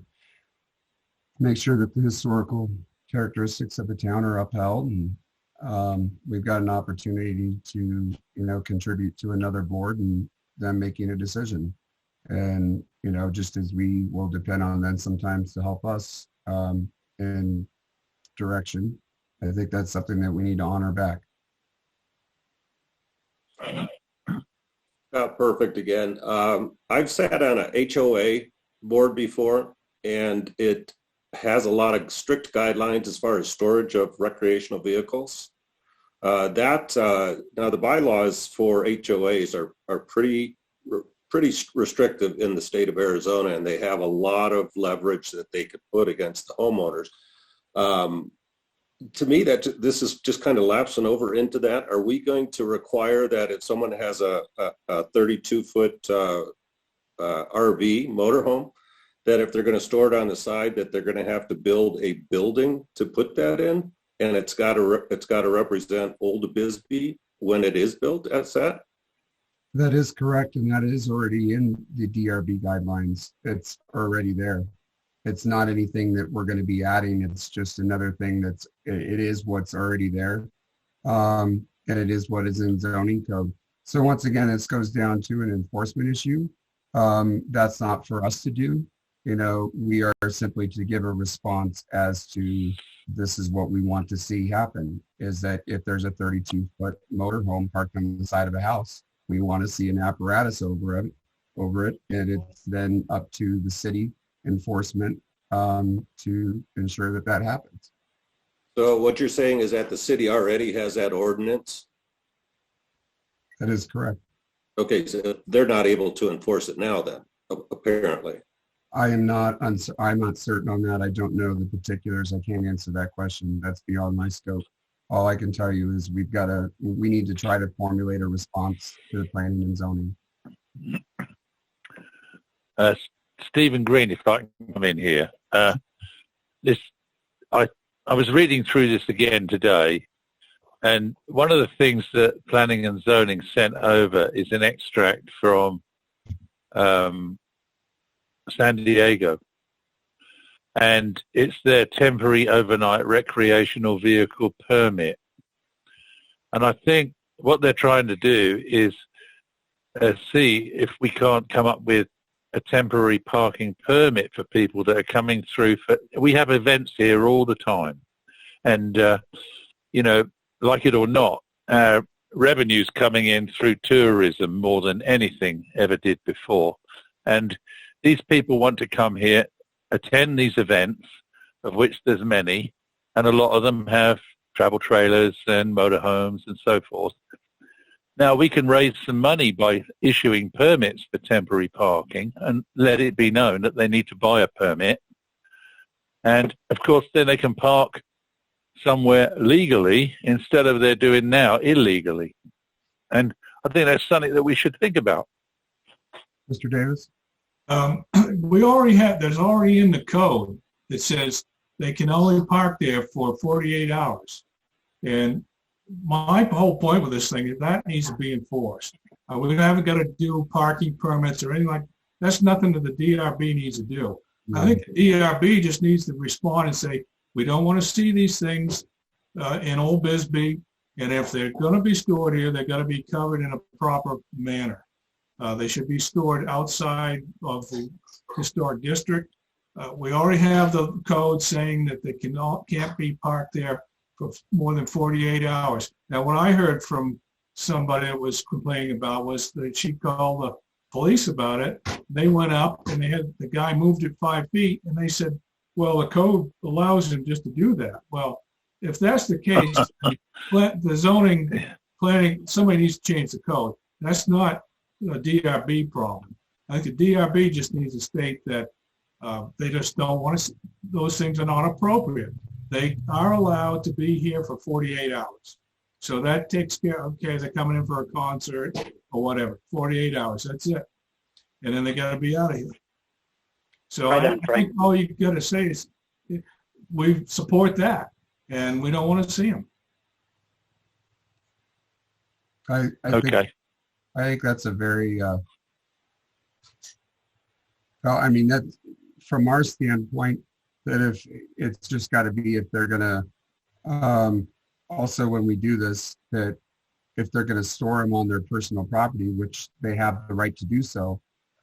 make sure that the historical characteristics of the town are upheld, and we've got an opportunity to, contribute to another board and them making a decision. And, just as we will depend on them sometimes to help us in direction, I think that's something that we need to honor back. Perfect again. I've sat on a HOA board before, and it has a lot of strict guidelines as far as storage of recreational vehicles. Now the bylaws for HOAs are pretty restrictive in the state of Arizona, and they have a lot of leverage that they could put against the homeowners. To me, that this is just kind of lapsing over into that. Are we going to require that if someone has a 32-foot RV motorhome, that if they're going to store it on the side, that they're going to have to build a building to put that in, and it's got to represent Old Bisbee when it is built as that? That is correct, and that is already in the Drb guidelines. It's already there. It's not anything that we're going to be adding. It's just another thing it is what's already there, and it is what is in zoning code. So once again, this goes down to an enforcement issue. That's not for us to do. We are simply to give a response as to this is what we want to see happen, is that if there's a 32-foot motorhome parked on the side of a house, we want to see an apparatus over it, and it's then up to the city enforcement to ensure that happens. So what you're saying is that the city already has that ordinance? That is correct. Okay, so they're not able to enforce it now then, apparently. I'm not certain on that. I don't know the particulars. I can't answer that question. That's beyond my scope. All I can tell you is we need to try to formulate a response to the planning and zoning. Stephen Green, if I can come in here. I was reading through this again today, And one of the things that Planning and Zoning sent over is an extract from San Diego. And it's their temporary overnight recreational vehicle permit. And I think what they're trying to do is see if we can't come up with a temporary parking permit for people that are coming through. We have events here all the time. And, like it or not, revenue's coming in through tourism more than anything ever did before. And these people want to come here, attend these events, of which there's many, and a lot of them have travel trailers and motorhomes and so forth. Now, we can raise some money by issuing permits for temporary parking and let it be known that they need to buy a permit. And, of course, then they can park somewhere legally instead of they're doing now illegally. And I think that's something that we should think about. Mr. Davis? There's already in the code that says they can only park there for 48 hours. And my whole point with this thing is that needs to be enforced. We haven't got to do parking permits or anything like that. That's nothing that the DRB needs to do. Mm-hmm. I think the DRB just needs to respond and say, we don't want to see these things in Old Bisbee, and if they're going to be stored here, they're going to be covered in a proper manner. They should be stored outside of the historic district. We already have the code saying that they can't be parked there for more than 48 hours. Now, what I heard from somebody that was complaining about was that she called the police about it. They went up and the guy moved it 5 feet, and they said, well, the code allows him just to do that. Well, if that's the case, the zoning planning, somebody needs to change the code. That's not a DRB problem. I think the DRB just needs to state that they just don't want to, those things are not appropriate. They are allowed to be here for 48 hours. So that takes care of, okay, they're coming in for a concert or whatever, 48 hours, that's it. And then they got to be out of here. So I think all you got to say is we support that, and we don't want to see them. I think that's a very, that from our standpoint, that if it's just got to be if they're going to, also when we do this, that if they're going to store them on their personal property, which they have the right to do so,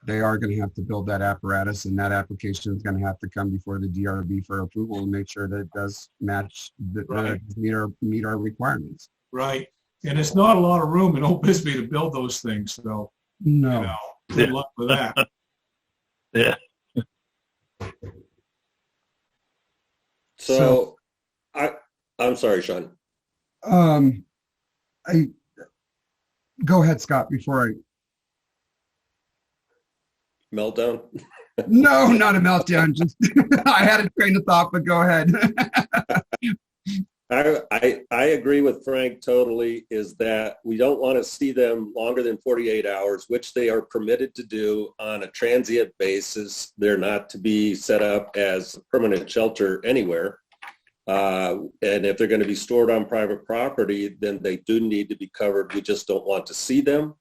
they are going to have to build that apparatus, and that application is going to have to come before the DRB for approval and make sure that it does match, meet our requirements. Right. And it's not a lot of room in Old Bisbee to build those things, so no. Good luck with that. Yeah. So I'm sorry, Sean. Go ahead, Scott, before I meltdown. No, not a meltdown. Just I had a train of thought, but go ahead. I agree with Frank totally, is that we don't want to see them longer than 48 hours, which they are permitted to do on a transient basis. They're not to be set up as permanent shelter anywhere. And if they're going to be stored on private property, then they do need to be covered. We just don't want to see them.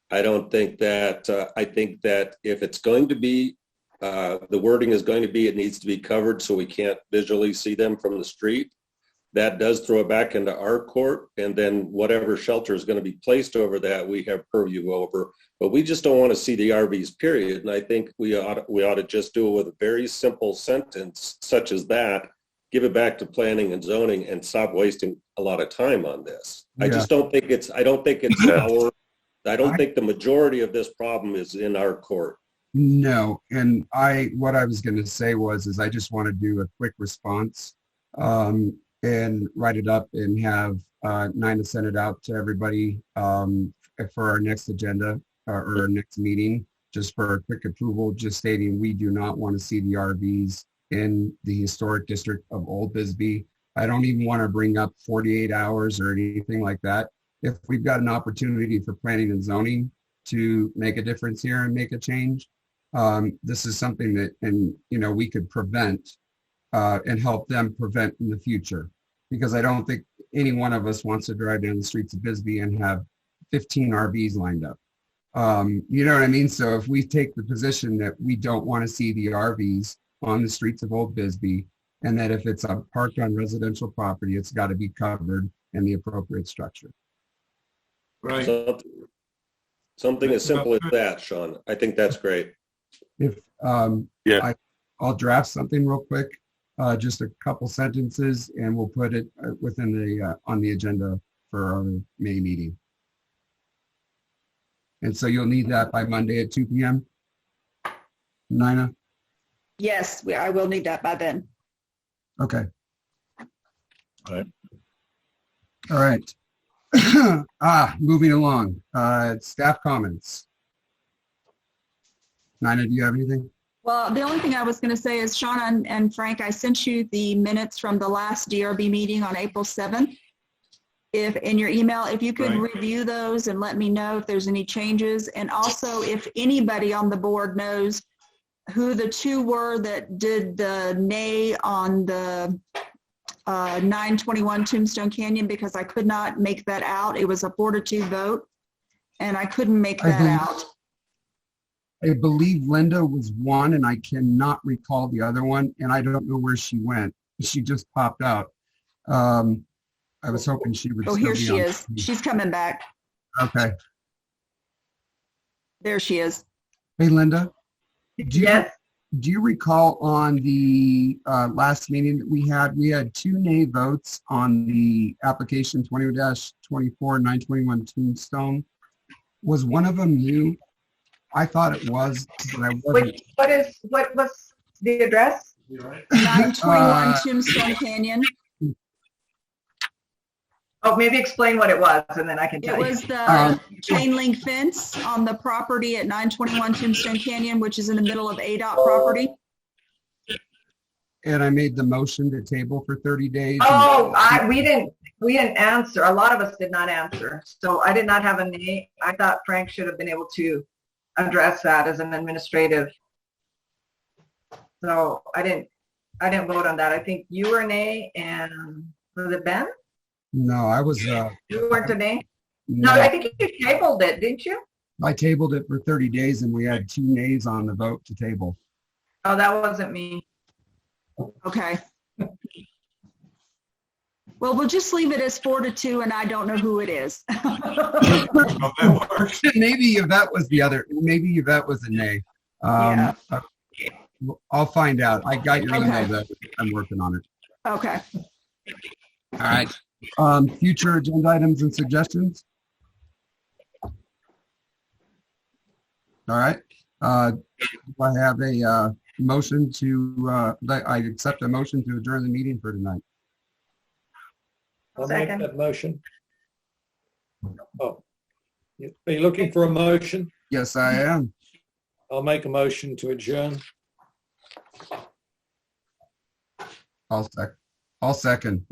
I don't think that, I think that if it's going to be, the wording is going to be, it needs to be covered so we can't visually see them from the street. That does throw it back into our court, and then whatever shelter is going to be placed over that, we have purview over. But we just don't want to see the RVs, period. And I think we ought to just do it with a very simple sentence such as that, give it back to planning and zoning, and stop wasting a lot of time on this. Yeah. I don't think it's the majority of this problem is in our court. No, and what I was going to say is I just want to do a quick response and write it up and have Nina send it out to everybody for our next agenda or our next meeting, just for a quick approval, just stating we do not want to see the RVs in the historic district of Old Bisbee. I don't even want to bring up 48 hours or anything like that. If we've got an opportunity for planning and zoning to make a difference here and make a change, this is something that, we could prevent and help them prevent in the future. Because I don't think any one of us wants to drive down the streets of Bisbee and have 15 RVs lined up. You know what I mean? So if we take the position that we don't want to see the RVs on the streets of Old Bisbee, and that if it's parked on residential property, it's got to be covered in the appropriate structure. Right. Something as simple as that, Sean. I think that's great. If I'll draft something real quick, just a couple sentences, and we'll put it within the on the agenda for our May meeting. And so you'll need that by Monday at 2 p.m. Nina? Yes, I will need that by then. Okay. All right. Moving along. Staff comments. Nina, do you have anything? Well, the only thing I was going to say is, Shauna and Frank, I sent you the minutes from the last DRB meeting on April 7th. If in your email, if you could review those and let me know if there's any changes. And also, if anybody on the board knows who the two were that did the nay on the 921 Tombstone Canyon, because I could not make that out. It was a 4-2 vote, and I couldn't make that out. I believe Linda was one, and I cannot recall the other one, and I don't know where she went. She just popped out. I was hoping she would. Oh, here she is. She's coming back. Okay. There she is. Hey, Linda. Yes. Do you recall on the last meeting that we had 2 nay votes on the application 20-24 921 Tombstone? Was one of them you? I thought it was, but I wasn't. What was the address? 921 Tombstone Canyon. Oh, maybe explain what it was, and then I can tell you. It was the chain link fence on the property at 921 Tombstone Canyon, which is in the middle of ADOT property. And I made the motion to table for 30 days. Oh, we didn't answer. A lot of us did not answer. So I did not have a nay. I thought Frank should have been able to address that as an administrative. So I didn't vote on that. I think you were nay, and was it Ben? No, I was. You weren't a nay? No, I think you tabled it, didn't you? I tabled it for 30 days, and we had 2 nays on the vote to table. Oh, that wasn't me. Okay. Well, we'll just leave it as 4-2, and I don't know who it is. Maybe Yvette was the other. Maybe Yvette was a nay. Yeah. I'll find out. I got your email. That I'm working on it. Okay. All right. Future agenda items and suggestions. All right. Do I have a motion to, I accept a motion to adjourn the meeting for tonight. I'll make that motion. Oh, are you looking for a motion? Yes, I am. I'll make a motion to adjourn. I'll second.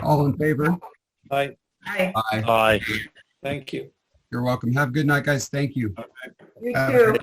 All in favor? Aye. Aye. Aye. Thank you. You're welcome. Have a good night, guys. Thank you. You too.